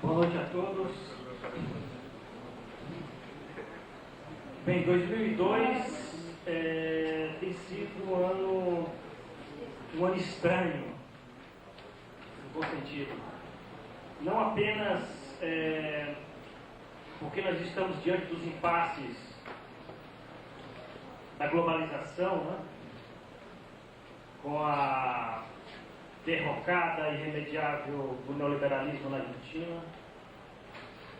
Boa noite a todos. Bem, 2002 tem sido um ano estranho, no bom sentido. Não apenas porque nós estamos diante dos impasses da globalização, né? Com a derrocada irremediável do neoliberalismo na Argentina,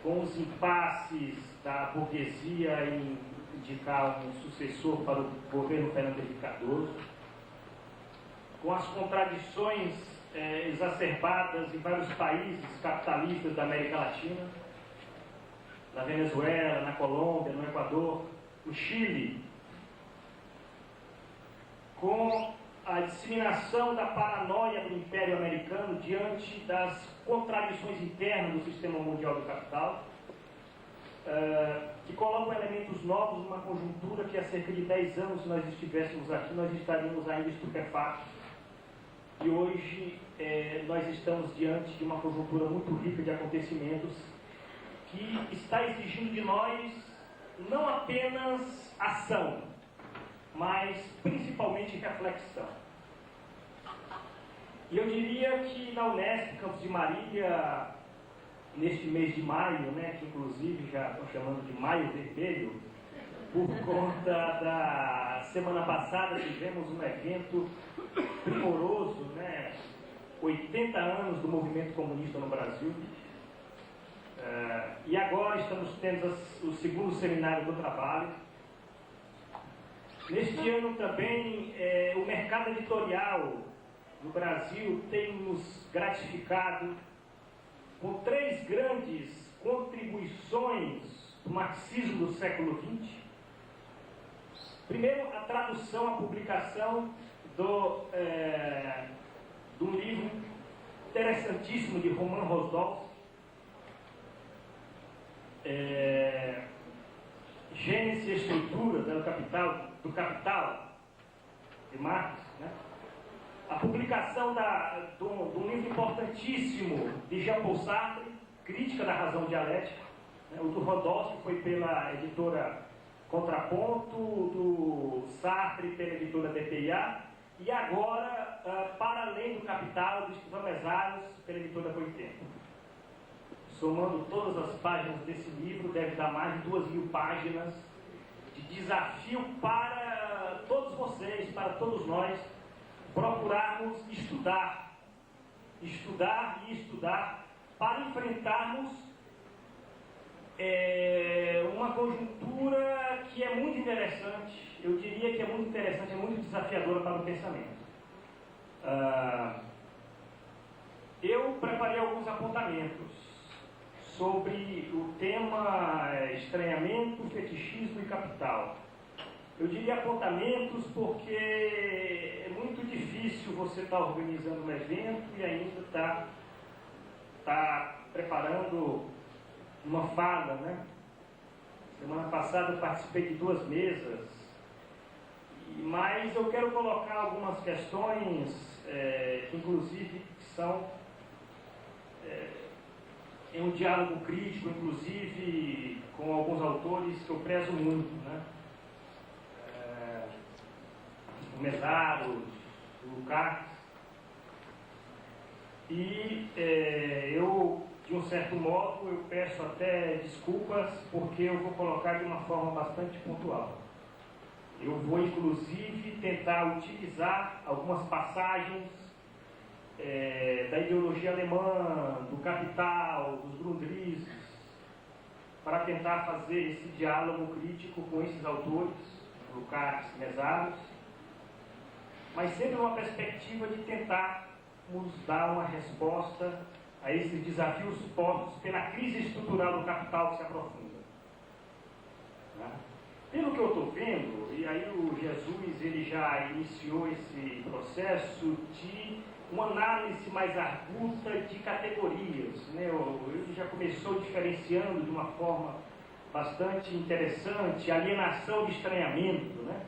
com os impasses da burguesia em indicar um sucessor para o governo Fernando Henrique Cardoso, com as contradições exacerbadas em vários países capitalistas da América Latina, na Venezuela, na Colômbia, no Equador, no Chile, com a disseminação da paranoia do Império Americano diante das contradições internas do sistema mundial do capital, que colocam elementos novos numa conjuntura que há cerca de 10 anos, se nós estivéssemos aqui, nós estaríamos ainda estupefatos. E hoje nós estamos diante de uma conjuntura muito rica de acontecimentos que está exigindo de nós não apenas ação, mas principalmente reflexão. E eu diria que na Unesp, Campos de Marília, neste mês de maio, né, que inclusive já estou chamando de Maio Vermelho, por conta da semana passada tivemos um evento primoroso, né, 80 anos do movimento comunista no Brasil, e agora estamos tendo o segundo seminário do trabalho. Neste ano também, o mercado editorial no Brasil tem nos gratificado com 3 grandes contribuições do marxismo do século XX. Primeiro, a tradução, a publicação do livro interessantíssimo de Roman Rosdolsky, Gênese e Estrutura, né, do Capital, de Marx, né? A publicação de um livro importantíssimo de Jean-Paul Sartre, Crítica da Razão Dialética, né? O do Rosdolsky foi pela editora Contraponto, do Sartre pela editora DPA, e agora, Para Além do Capital, dos Mesários, pela editora Boitempo. Somando todas as páginas desse livro, deve dar mais de 2.000 páginas de desafio para todos vocês, para todos nós, procurarmos estudar e estudar para enfrentarmos uma conjuntura que é muito interessante, eu diria que é muito interessante, é muito desafiadora para o pensamento. Eu preparei alguns apontamentos sobre o tema estranhamento, fetichismo e capital. Eu diria apontamentos porque é muito difícil você estar organizando um evento e ainda estar preparando uma fala, né? Semana passada eu participei de 2 mesas, mas eu quero colocar algumas questões que inclusive são em um diálogo crítico, inclusive com alguns autores que eu prezo muito, né? O Mesaros, o Lukács. E eu, de um certo modo, eu peço até desculpas, porque eu vou colocar de uma forma bastante pontual. Eu vou, inclusive, tentar utilizar algumas passagens da ideologia alemã, do Capital, dos Grundrisse, para tentar fazer esse diálogo crítico com esses autores, Lukács, Mesaros, mas sempre uma perspectiva de tentar nos dar uma resposta a esses desafios postos pela crise estrutural do capital que se aprofunda. Né? Pelo que eu estou vendo, e aí o Jesus ele já iniciou esse processo de uma análise mais arguta de categorias, né? Ele já começou diferenciando de uma forma bastante interessante alienação de estranhamento, né?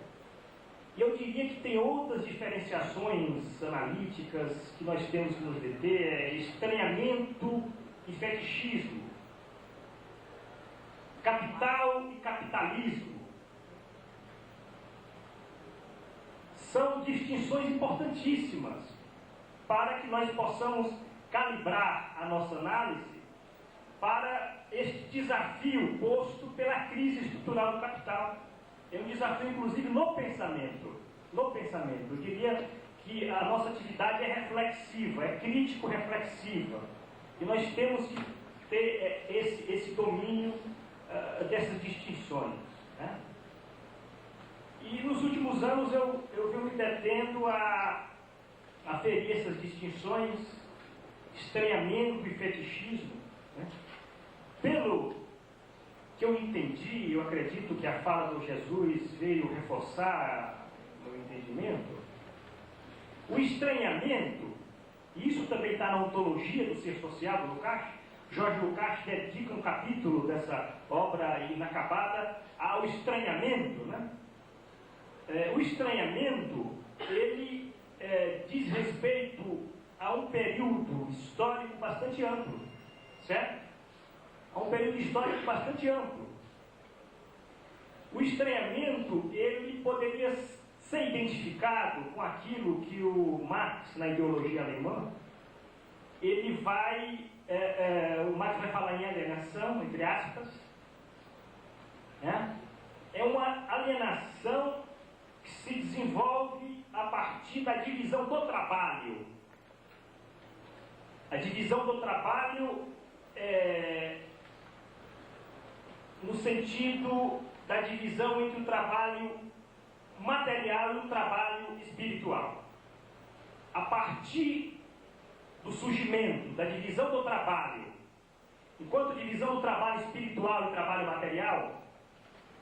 E eu diria que tem outras diferenciações analíticas que nós temos que nos deter, estranhamento e fetichismo, capital e capitalismo. São distinções importantíssimas para que nós possamos calibrar a nossa análise para este desafio posto pela crise estrutural do capital. É um desafio, inclusive, no pensamento. No pensamento. Eu diria que a nossa atividade é reflexiva, é crítico-reflexiva. E nós temos que ter esse domínio dessas distinções. Né? E nos últimos anos eu venho me detendo a ferir essas distinções, estranhamento e fetichismo. Né? Pelo que eu entendi, eu acredito que a fala do Jesus veio reforçar o meu entendimento, o estranhamento, e isso também está na ontologia do ser social do Lukács. Jorge Lukács dedica um capítulo dessa obra inacabada ao estranhamento. Né? O estranhamento, ele diz respeito a um período histórico bastante amplo, certo? A um período histórico bastante amplo. O estranhamento, ele poderia ser identificado com aquilo que o Marx, na ideologia alemã, ele vai, o Marx vai falar em alienação, entre aspas, né? É uma alienação que se desenvolve a partir da divisão do trabalho. A divisão do trabalho no sentido da divisão entre o trabalho material e o trabalho espiritual. A partir do surgimento da divisão do trabalho, enquanto divisão do trabalho espiritual e trabalho material,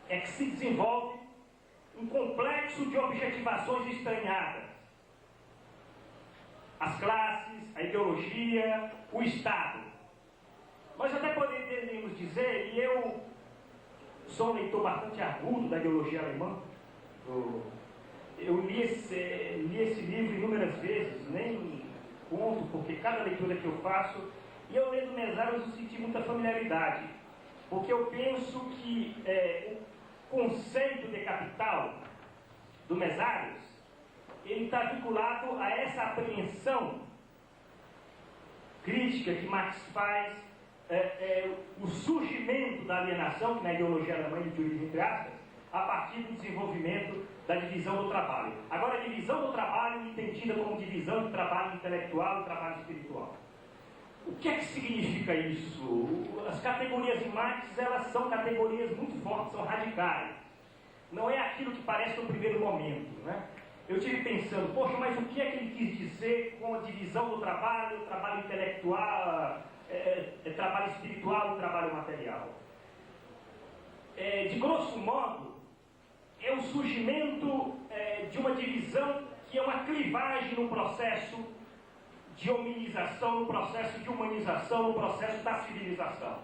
é que se desenvolve um complexo de objetivações estranhadas. As classes, a ideologia, o Estado. Nós até poderíamos dizer, e eu sou um leitor bastante agudo da ideologia alemã, eu li esse livro inúmeras vezes, nem conto, porque cada leitura que eu faço, e eu lendo Mesários eu senti muita familiaridade, porque eu penso que o conceito de capital do Mesários, ele está vinculado a essa apreensão crítica que Marx faz, o surgimento da alienação, que na ideologia alemã ele diz entre aspas, a partir do desenvolvimento da divisão do trabalho. Agora, a divisão do trabalho entendida como divisão do trabalho intelectual e trabalho espiritual. O que é que significa isso? As categorias de Marx, elas são categorias muito fortes, são radicais. Não é aquilo que parece no primeiro momento, né? Eu estive pensando, poxa, mas o que é que ele quis dizer com a divisão do trabalho intelectual, trabalho espiritual e trabalho material? De grosso modo, é o surgimento de uma divisão que é uma clivagem no processo de hominização, no processo de humanização, no processo da civilização.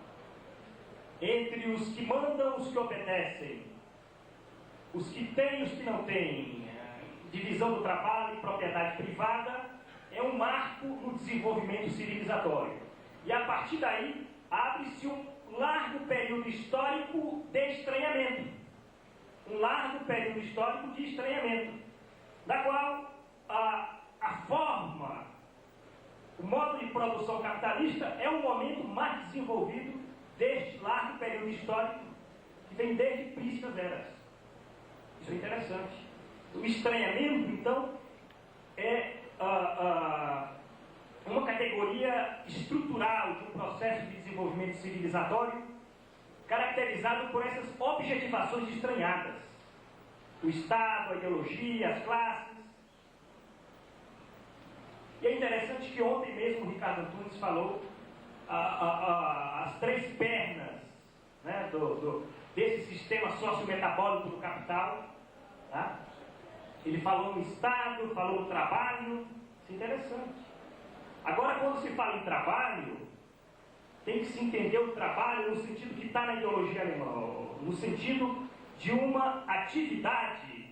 Entre os que mandam e os que obedecem, os que têm e os que não têm, divisão do trabalho e propriedade privada, é um marco no desenvolvimento civilizatório. E a partir daí, abre-se um largo período histórico de estranhamento. Um largo período histórico de estranhamento, da qual a forma, o modo de produção capitalista é o momento mais desenvolvido deste largo período histórico, que vem desde príncipas eras. Isso é interessante. O estranhamento, então, é uma categoria estrutural de um processo de desenvolvimento civilizatório caracterizado por essas objetivações estranhadas. O Estado, a ideologia, as classes. E é interessante que ontem mesmo o Ricardo Antunes falou as três pernas, né, desse sistema sociometabólico do capital. Tá? Ele falou no Estado, falou no trabalho. Isso é interessante. Agora, quando se fala em trabalho, tem que se entender o trabalho no sentido que está na ideologia alemã, no sentido de uma atividade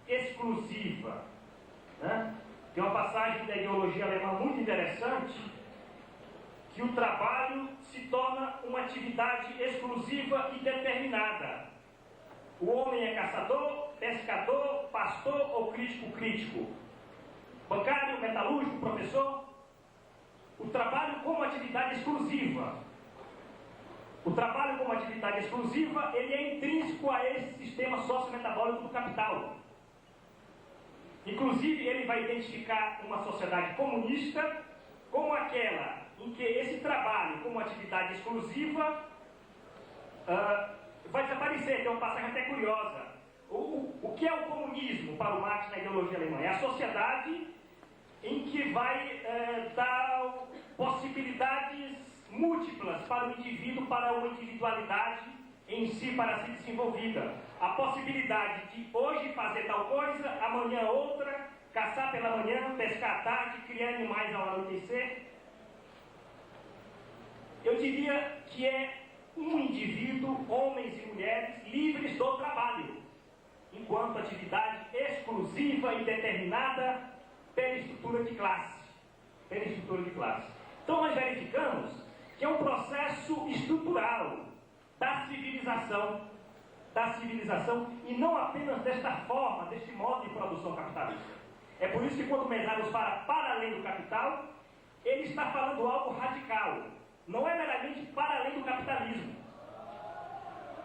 exclusiva, né? Tem uma passagem da ideologia alemã muito interessante, que o trabalho se torna uma atividade exclusiva e determinada. O homem é caçador, pescador, pastor ou crítico? Bancário, metalúrgico, professor? O trabalho como atividade exclusiva. O trabalho como atividade exclusiva, ele é intrínseco a esse sistema sociometabólico do capital. Inclusive, ele vai identificar uma sociedade comunista como aquela em que esse trabalho como atividade exclusiva vai desaparecer. Tem uma passagem até curiosa. O que é o comunismo para o Marx na ideologia alemã? É a sociedade em que vai dar possibilidades múltiplas para o indivíduo, para uma individualidade em si, para ser desenvolvida. A possibilidade de hoje fazer tal coisa, amanhã outra, caçar pela manhã, pescar à tarde, criar animais ao anoitecer. Eu diria que é um indivíduo, homens e mulheres, livres do trabalho, enquanto atividade exclusiva e determinada pela estrutura de classe. Então nós verificamos que é um processo estrutural da civilização, e não apenas desta forma, deste modo de produção capitalista. É por isso que quando o Mesaros fala para além do capital, ele está falando algo radical. Não é meramente para além do capitalismo.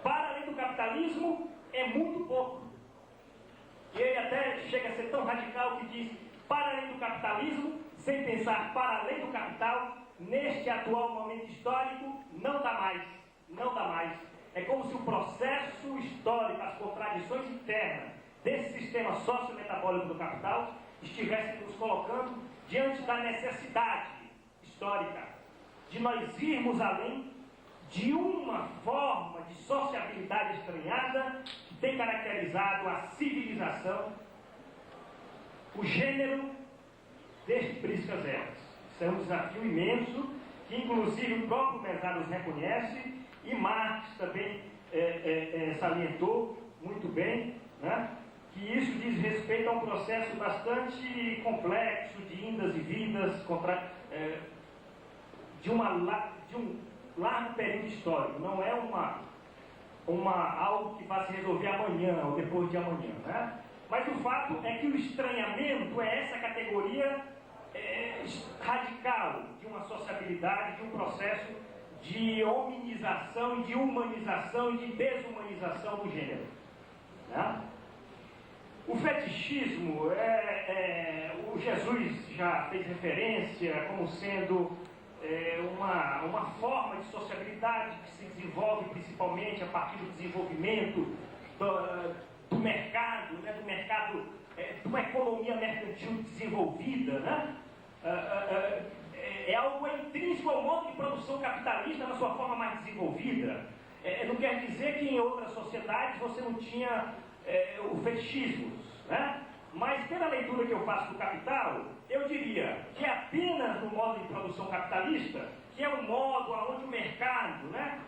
Para além do capitalismo é muito pouco. E ele até chega a ser tão radical que diz: para além do capitalismo, sem pensar para além do capital, neste atual momento histórico, não dá mais. É como se o processo histórico, as contradições internas desse sistema sociometabólico do capital estivessem nos colocando diante da necessidade histórica de nós irmos além de uma forma de sociabilidade estranhada que tem caracterizado a civilização, o gênero deste Priscas Eras. Isso é um desafio imenso, que inclusive o próprio Mesaros reconhece, e Marx também salientou muito bem, né, que isso diz respeito a um processo bastante complexo, de indas e vindas, de um largo período histórico. Não é algo que vai se resolver amanhã ou depois de amanhã, né? Mas o fato é que o estranhamento é essa categoria radical de uma sociabilidade, de um processo de hominização, de humanização e de desumanização do gênero, né? O fetichismo, o Jesus já fez referência como sendo uma forma de sociabilidade que se desenvolve principalmente a partir do desenvolvimento do mercado, né, de uma economia mercantil desenvolvida, né? É algo intrínseco ao modo de produção capitalista na sua forma mais desenvolvida. Não quer dizer que em outras sociedades você não tinha o fetichismo, né? Mas pela leitura que eu faço do Capital, eu diria que é apenas no modo de produção capitalista, que é um modo onde o mercado, né,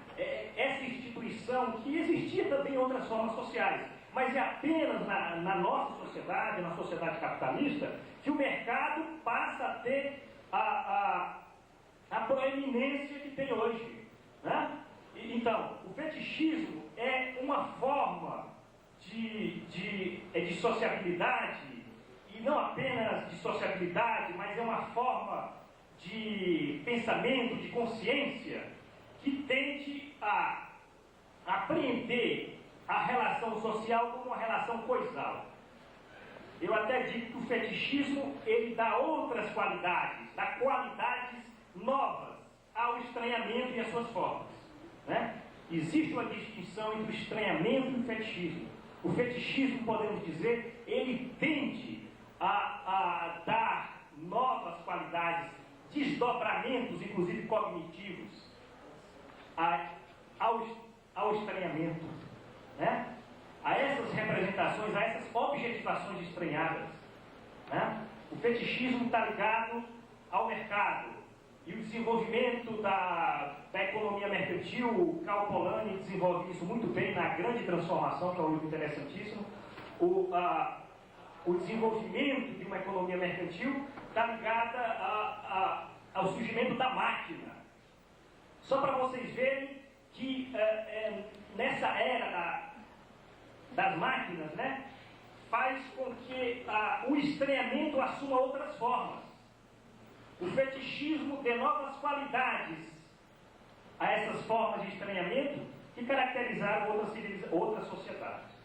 essa instituição que existia também em outras formas sociais, mas é apenas na nossa sociedade, na sociedade capitalista, que o mercado passa a ter a proeminência que tem hoje, né? Então, o fetichismo é uma forma de sociabilidade, e não apenas de sociabilidade, mas é uma forma de pensamento, de consciência, que tende a apreender a relação social como uma relação coisal. Eu até digo que o fetichismo, ele dá outras qualidades, dá qualidades novas ao estranhamento e às suas formas, né? Existe uma distinção entre o estranhamento e o fetichismo. O fetichismo, podemos dizer, ele tende a dar novas qualidades, desdobramentos, inclusive cognitivos, ao estranhamento, né? A essas representações, a essas objetivações estranhadas, né? O fetichismo está ligado ao mercado, e o desenvolvimento da economia mercantil, o Karl Polanyi desenvolve isso muito bem na Grande Transformação, que é um livro interessantíssimo. o desenvolvimento de uma economia mercantil está ligada ao surgimento da máquina. Só para vocês verem que nessa era das máquinas, né, faz com que o estranhamento assuma outras formas. O fetichismo dê novas qualidades a essas formas de estranhamento que caracterizaram outras sociedades.